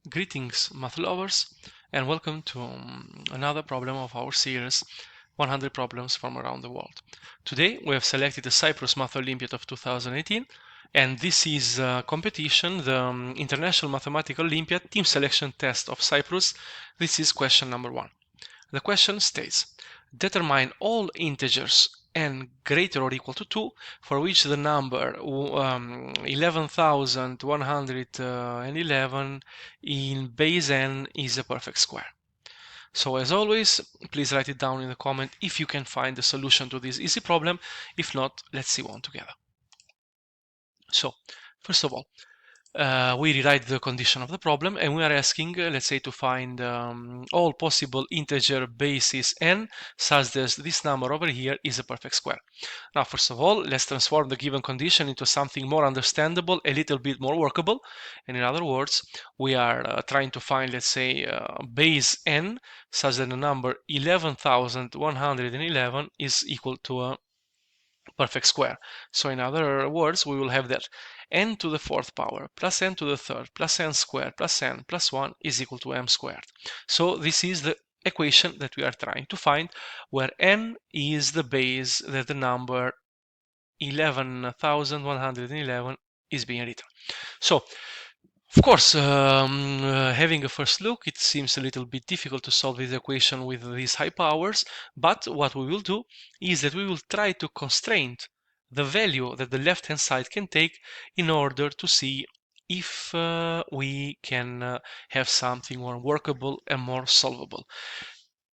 Greetings, math lovers, and welcome to another problem of our series 100 problems from around the world. Today we have selected the Cyprus Math Olympiad of 2018, and this is a competition, the International Mathematical Olympiad Team Selection Test of Cyprus. This is question number 1. The question states, determine all integers n greater or equal to 2 for which the number 11,111 in base n is a perfect square. So as always, please write it down in the comment if you can find the solution to this easy problem. If not, let's see one together. So, first of all, we rewrite the condition of the problem and we are asking, let's say, to find all possible integer bases n such that this number over here is a perfect square. Now, first of all, let's transform the given condition into something more understandable, a little bit more workable. And in other words, we are trying to find, let's say, base n such that the number 11,111 is equal to a perfect square. So in other words, we will have that n to the fourth power plus n to the third plus n squared plus n plus 1 is equal to m squared. So this is the equation that we are trying to find, where n is the base that the number 11,111 is being written. So of course, having a first look, it seems a little bit difficult to solve this equation with these high powers, but what we will do is that we will try to constrain the value that the left-hand side can take in order to see if we can have something more workable and more solvable.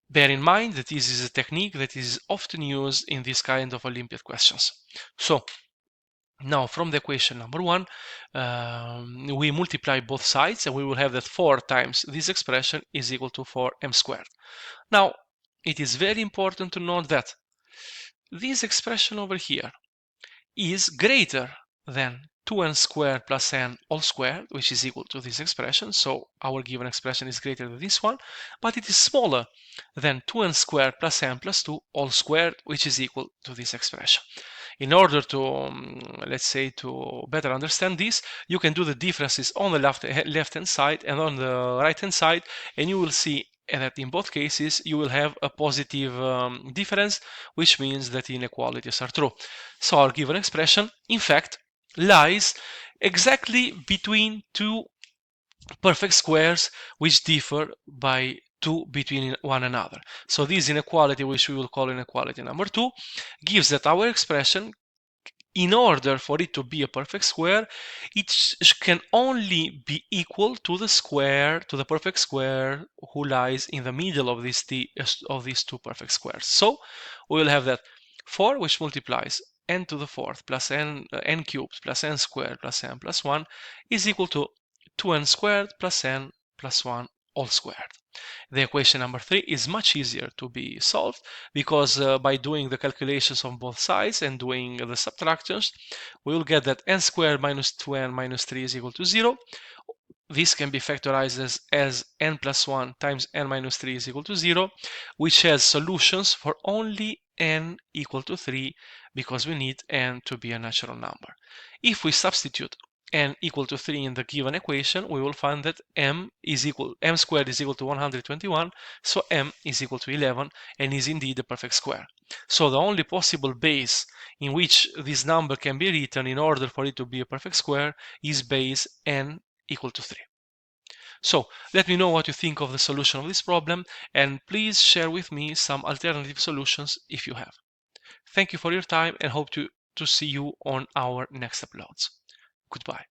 Bear in mind that this is a technique that is often used in this kind of Olympiad questions. So, now, from the equation number 1, we multiply both sides and we will have that 4 times this expression is equal to 4m squared. Now, it is very important to note that this expression over here is greater than 2n squared plus n all squared, which is equal to this expression. So our given expression is greater than this one, but it is smaller than 2n squared plus n plus 2 all squared, which is equal to this expression. In order to, let's say, to better understand this, you can do the differences on the left-hand side and on the right-hand side, and you will see that in both cases you will have a positive difference, which means that inequalities are true. So our given expression, in fact, lies exactly between two perfect squares which differ by 2 between one another. So this inequality, which we will call inequality number 2, gives that our expression, in order for it to be a perfect square, it can only be equal to the square, to the perfect square who lies in the middle of these two perfect squares. So we will have that 4, which multiplies n to the fourth plus n cubed plus n squared plus n plus 1 is equal to 2n squared plus n plus 1 all squared. The equation number 3 is much easier to be solved because by doing the calculations on both sides and doing the subtractions, we will get that n squared minus 2n minus 3 is equal to 0. This can be factorized as n plus 1 times n minus 3 is equal to 0, which has solutions for only n equal to 3 because we need n to be a natural number. If we substitute n equal to 3 in the given equation, we will find that m squared is equal to 121, so m is equal to 11 and is indeed a perfect square. So the only possible base in which this number can be written in order for it to be a perfect square is base n equal to 3. So let me know what you think of the solution of this problem, and please share with me some alternative solutions if you have. Thank you for your time and hope to see you on our next uploads. Goodbye.